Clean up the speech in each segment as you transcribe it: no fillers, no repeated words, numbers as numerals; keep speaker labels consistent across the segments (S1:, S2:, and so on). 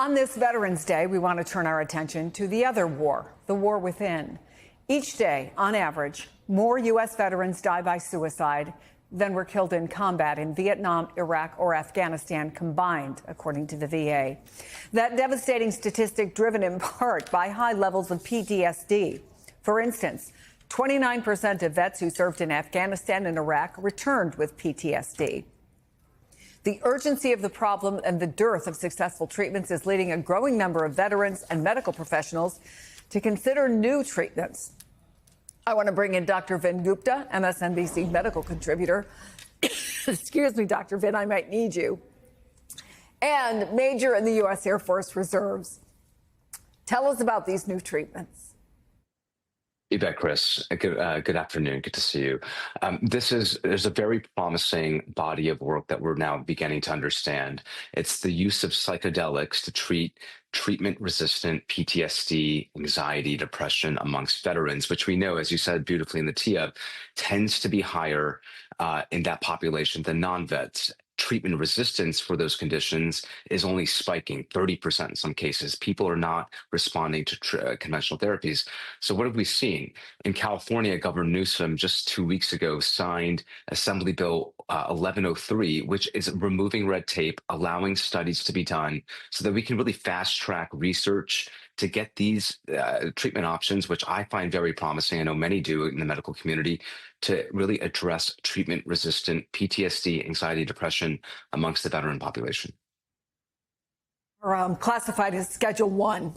S1: On this Veterans Day, we want to turn our attention to the other war, the war within. Each day, on average, more U.S. veterans die by suicide than were killed in combat in Vietnam, Iraq, or Afghanistan combined, according to the VA. That devastating statistic driven in part by high levels of PTSD. For instance, 29% of vets who served in Afghanistan and Iraq returned with PTSD. The urgency of the problem and the dearth of successful treatments is leading a growing number of veterans and medical professionals to consider new treatments. I want to bring in Dr. Vin Gupta, MSNBC medical contributor. Excuse me, Dr. Vin, I might need you. And major in the U.S. Air Force Reserves. Tell us about these new treatments.
S2: You bet, Chris. Good afternoon. Good to see you. There's a very promising body of work that we're now beginning to understand. It's the use of psychedelics to treat treatment-resistant PTSD, anxiety, depression amongst veterans, which we know, as you said beautifully in the tee-up, tends to be higher in that population than non-vets. Treatment resistance for those conditions is only spiking 30% in some cases. People are not responding to conventional therapies. So what have we seen? In California, Governor Newsom just 2 weeks ago signed Assembly Bill 1103, which is removing red tape, allowing studies to be done so that we can really fast track research to get these treatment options, which I find very promising. I know many do in the medical community, to really address treatment-resistant PTSD, anxiety, depression amongst the veteran population.
S1: Are classified as Schedule 1,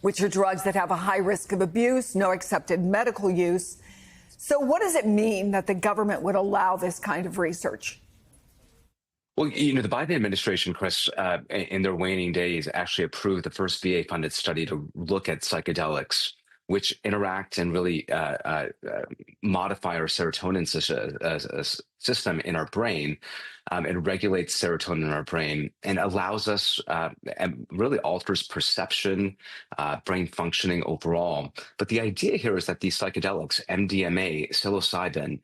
S1: which are drugs that have a high risk of abuse, no accepted medical use. So what does it mean that the government would allow this kind of research?
S2: Well, the Biden administration, Chris, in their waning days, actually approved the first VA-funded study to look at psychedelics, which interact and really modify our serotonin system in our brain and regulates serotonin in our brain and allows us and really alters perception, brain functioning overall. But the idea here is that these psychedelics, MDMA, psilocybin,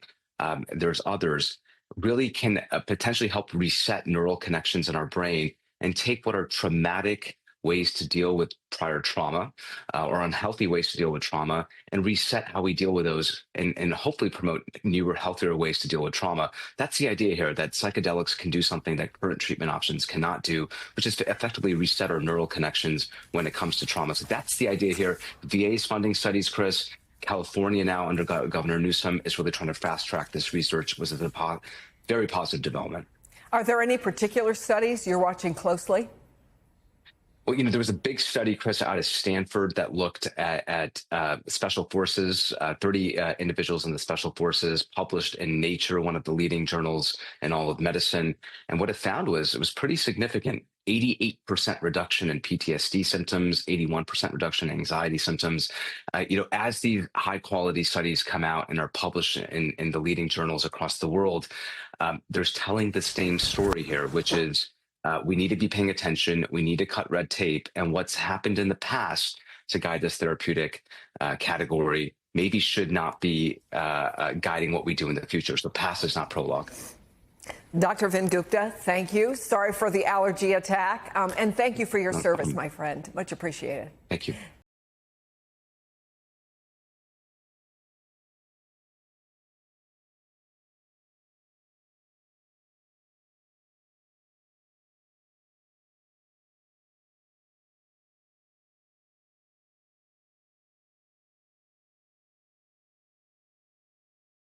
S2: there's others, really can potentially help reset neural connections in our brain and take what are traumatic ways to deal with prior trauma or unhealthy ways to deal with trauma and reset how we deal with those and hopefully promote newer, healthier ways to deal with trauma. That's the idea here, that psychedelics can do something that current treatment options cannot do, which is to effectively reset our neural connections when it comes to trauma. So that's the idea here. VA's funding studies, Chris. California now under Governor Newsom is really trying to fast track this research, was a very positive development.
S1: Are there any particular studies you're watching closely?
S2: Well, there was a big study, Chris, out of Stanford that looked at special forces, 30 individuals in the special forces, published in Nature, one of the leading journals in all of medicine. And what it found was it was pretty significant. 88% reduction in PTSD symptoms, 81% reduction in anxiety symptoms. As these high quality studies come out and are published in the leading journals across the world, there's telling the same story here, which is we need to be paying attention. We need to cut red tape. And what's happened in the past to guide this therapeutic category maybe should not be guiding what we do in the future. So the past is not prologue.
S1: Dr. Vin Gupta, thank you. Sorry for the allergy attack. And thank you for your service, my friend. Much appreciated.
S2: Thank you.